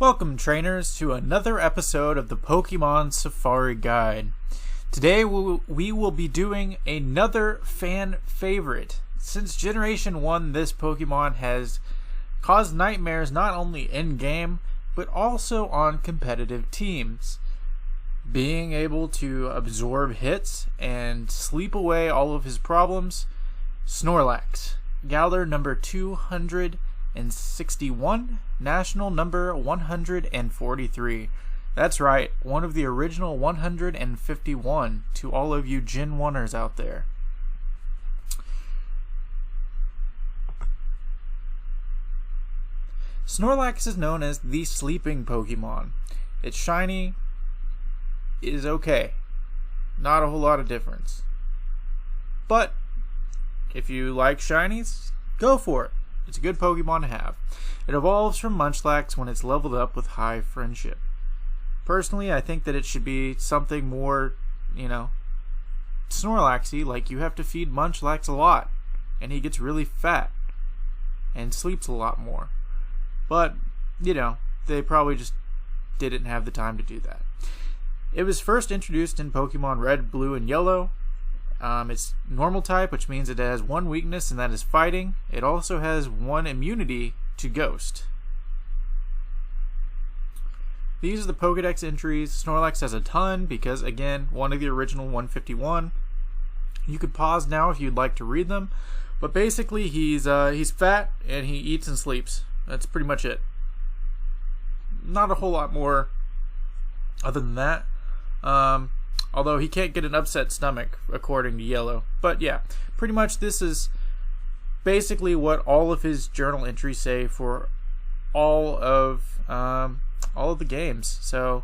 Welcome, trainers, to another episode of the Pokemon Safari Guide. Today we will be doing another fan favorite. Since Generation 1, this Pokemon has caused nightmares not only in-game, but also on competitive teams. Being able to absorb hits and sleep away all of his problems, Snorlax, Galar number 261, National number 143. That's right, one of the original 151 to all of you Gen 1ers out there. Snorlax is known as the sleeping Pokemon. It's shiny, is okay. Not a whole lot of difference. But if you like shinies, go for it. It's a good Pokemon to have. It evolves from Munchlax when it's leveled up with high friendship. Personally, I think that it should be something more, Snorlaxy, like you have to feed Munchlax a lot, and he gets really fat, and sleeps a lot more. But, they probably just didn't have the time to do that. It was first introduced in Pokemon Red, Blue, and Yellow. It's normal type, which means it has one weakness, and that is fighting. It also has one immunity to Ghost. These are the Pokedex entries. Snorlax has a ton because, again, one of the original 151. You could pause now if you'd like to read them, but basically he's fat and he eats and sleeps. That's pretty much it. Not a whole lot more other than that. Although he can't get an upset stomach, according to Yellow. But yeah, pretty much this is basically what all of his journal entries say for all of the games. So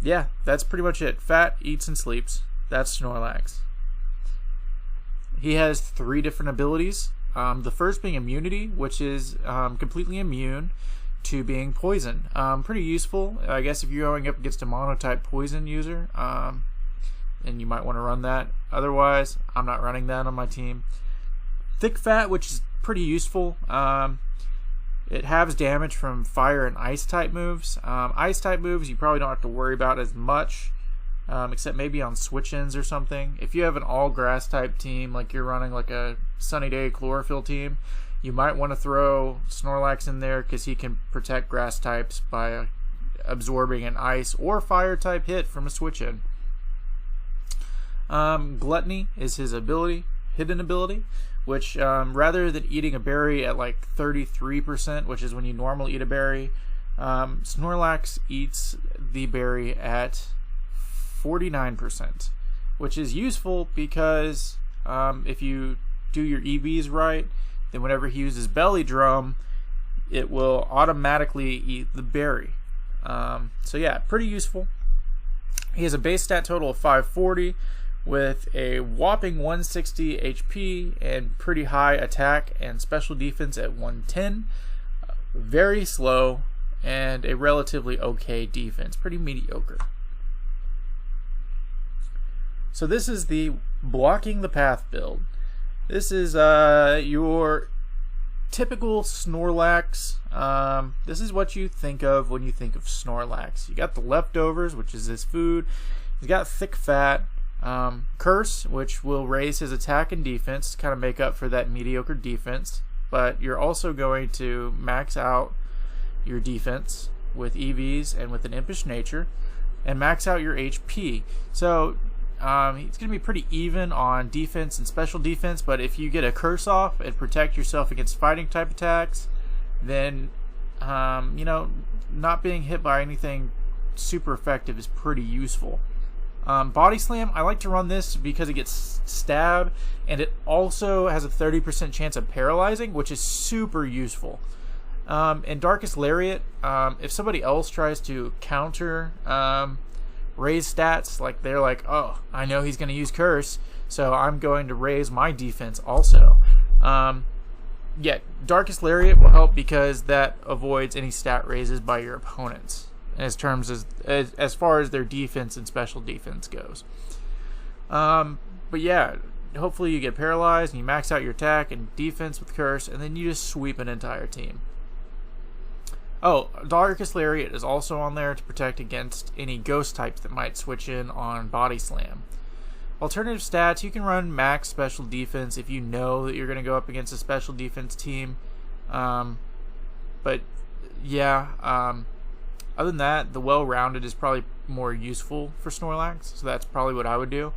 yeah, that's pretty much it. Fat, eats, and sleeps. That's Snorlax. He has 3 different abilities. The first being immunity, which is completely immune to being poison. Pretty useful, I guess, if you're going up against a monotype poison user, and you might want to run that. Otherwise, I'm not running that on my team. Thick Fat, which is pretty useful. It halves damage from fire and ice type moves. Ice type moves you probably don't have to worry about as much, except maybe on switch-ins or something. If you have an all grass type team, like you're running like a Sunny Day Chlorophyll team, you might want to throw Snorlax in there because he can protect grass types by absorbing an ice or fire type hit from a switch-in. Gluttony is his hidden ability, which rather than eating a berry at like 33%, which is when you normally eat a berry, Snorlax eats the berry at 49%, which is useful because if you do your EVs right, then whenever he uses Belly Drum, it will automatically eat the berry. So yeah, pretty useful. He has a base stat total of 540 with a whopping 160 HP and pretty high attack and special defense at 110. Very slow and a relatively okay defense. Pretty mediocre. So this is the Blocking the Path build. This is your typical Snorlax. This is what you think of when you think of Snorlax. You got the leftovers, which is his food. He's got Thick Fat. Curse, which will raise his attack and defense to kind of make up for that mediocre defense. But you're also going to max out your defense with EVs and with an impish nature, and max out your HP. So he's going to be pretty even on defense and special defense, but if you get a curse off and protect yourself against fighting type attacks, then not being hit by anything super effective is pretty useful. Body Slam, I like to run this because it gets stab, and it also has a 30% chance of paralyzing, which is super useful. And Darkest Lariat, if somebody else tries to counter raise stats, like they're like, oh, I know he's going to use Curse, so I'm going to raise my defense also. Yeah, Darkest Lariat will help because that avoids any stat raises by your opponents as far as their defense and special defense goes. But yeah, hopefully you get paralyzed and you max out your attack and defense with Curse, and then you just sweep an entire team. Oh, Darkest Lariat is also on there to protect against any ghost types that might switch in on Body Slam. Alternative stats, you can run max special defense if you know that you're going to go up against a special defense team. But yeah, other than that, the well-rounded is probably more useful for Snorlax, so that's probably what I would do.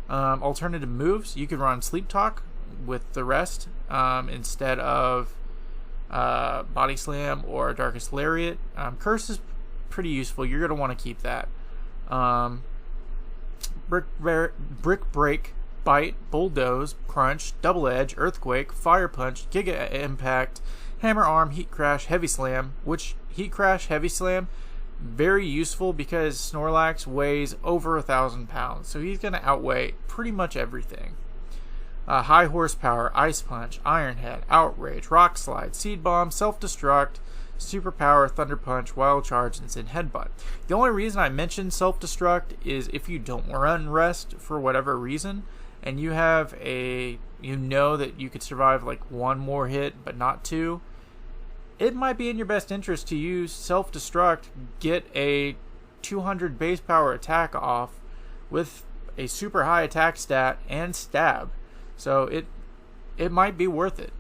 Alternative moves, you could run Sleep Talk with the rest instead of Body Slam or Darkest Lariat. Curse is pretty useful. You're going to want to keep that. Brick Break, Bite, Bulldoze, Crunch, Double Edge, Earthquake, Fire Punch, Giga Impact, Hammer Arm, Heat Crash, Heavy Slam, which Heat Crash, Heavy Slam, very useful because Snorlax weighs over 1,000 pounds, so he's going to outweigh pretty much everything. High Horsepower, Ice Punch, Iron Head, Outrage, Rock Slide, Seed Bomb, Self-Destruct, Superpower, Thunder Punch, Wild Charge, and Zen Headbutt. The only reason I mentioned Self-Destruct is if you don't run Rest for whatever reason, and you have you know that you could survive like one more hit but not two, it might be in your best interest to use Self-Destruct, get a 200 base power attack off with a super high attack stat and stab. So it might be worth it.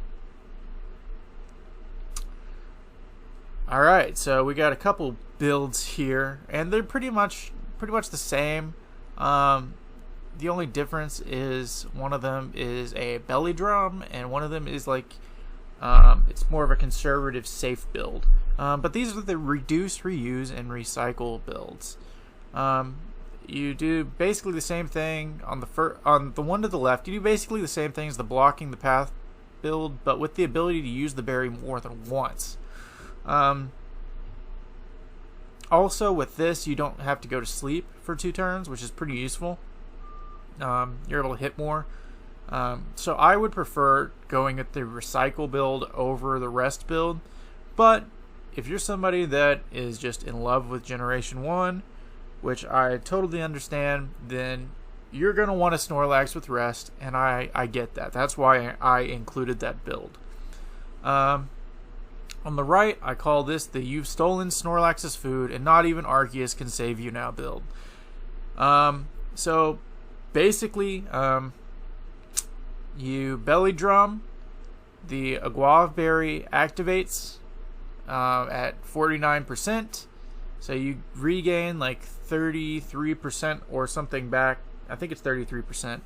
Alright, so we got a couple builds here, and they're pretty much the same. The only difference is one of them is a belly drum, and one of them is like it's more of a conservative safe build. But these are the reduce, reuse, and recycle builds. You do basically the same thing on the one to the left. You do basically the same thing as the blocking the path build, but with the ability to use the berry more than once. Also with this, you don't have to go to sleep for 2 turns, which is pretty useful. You're able to hit more. So I would prefer going with the recycle build over the rest build, but if you're somebody that is just in love with Generation 1, which I totally understand, then you're going to want a Snorlax with rest, and I get that. That's why I included that build. On the right, I call this the You've Stolen Snorlax's Food and Not Even Arceus Can Save You Now build. So basically, you belly drum, the Aguav Berry activates at 49%, so you regain like 33% or something back. I think it's 33%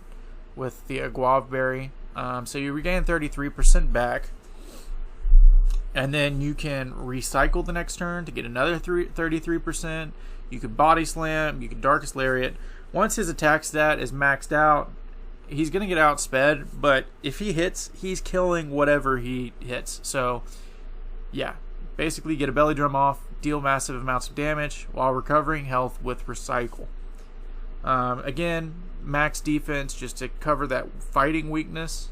with the Aguav Berry. So you regain 33% back, and then you can recycle the next turn to get another 33%. You could Body Slam, you could Darkest Lariat. Once his attack stat is maxed out, he's going to get outsped, but if he hits, he's killing whatever he hits. So, yeah, basically get a belly drum off, deal massive amounts of damage while recovering health with Recycle. Again, max defense just to cover that fighting weakness.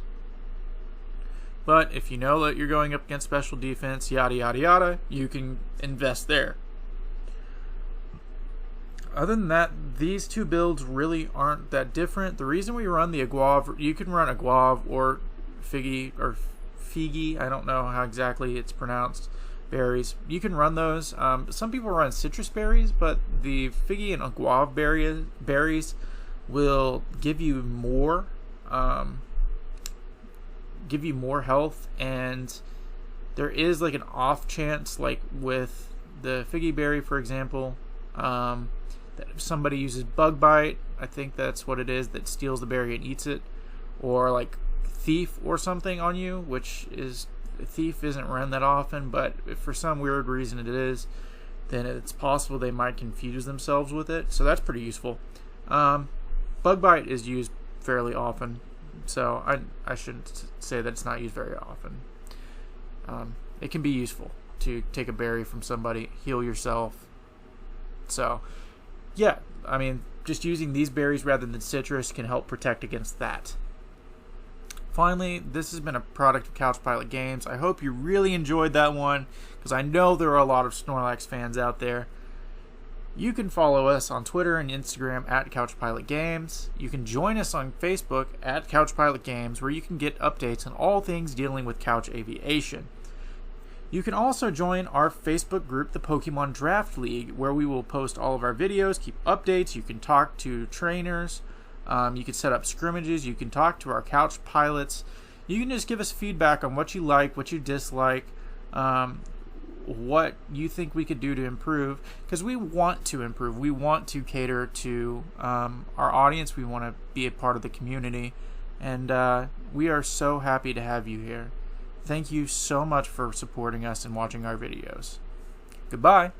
But if you know that you're going up against special defense, yada yada yada, you can invest there. Other than that, these two builds really aren't that different. The reason we run the Aguav, you can run Aguav or Figgy, I don't know how exactly it's pronounced, berries. You can run those. Some people run citrus berries, but the Figgy and Aguav berries will give you more health, and there is like an off chance, like with the Figgy berry, for example, that if somebody uses Bug Bite, I think that's what it is, that steals the berry and eats it, or like Thief or something on you, which is, Thief isn't run that often, but if for some weird reason it is, then it's possible they might confuse themselves with it, so that's pretty useful. Bug Bite is used fairly often, so I shouldn't say that it's not used very often. It can be useful to take a berry from somebody, heal yourself. So, yeah, I mean, just using these berries rather than citrus can help protect against that. Finally, this has been a product of Couch Pilot Games. I hope you really enjoyed that one, because I know there are a lot of Snorlax fans out there. You can follow us on Twitter and Instagram at Couch Pilot Games. You can join us on Facebook at Couch Pilot Games, where you can get updates on all things dealing with couch aviation. You can also join our Facebook group, the Pokemon Draft League, where we will post all of our videos, keep updates. You can talk to trainers. You can set up scrimmages. You can talk to our couch pilots. You can just give us feedback on what you like, what you dislike, what you think we could do to improve, because we want to improve. We want to cater to our audience. We want to be a part of the community, and we are so happy to have you here. Thank you so much for supporting us and watching our videos. Goodbye.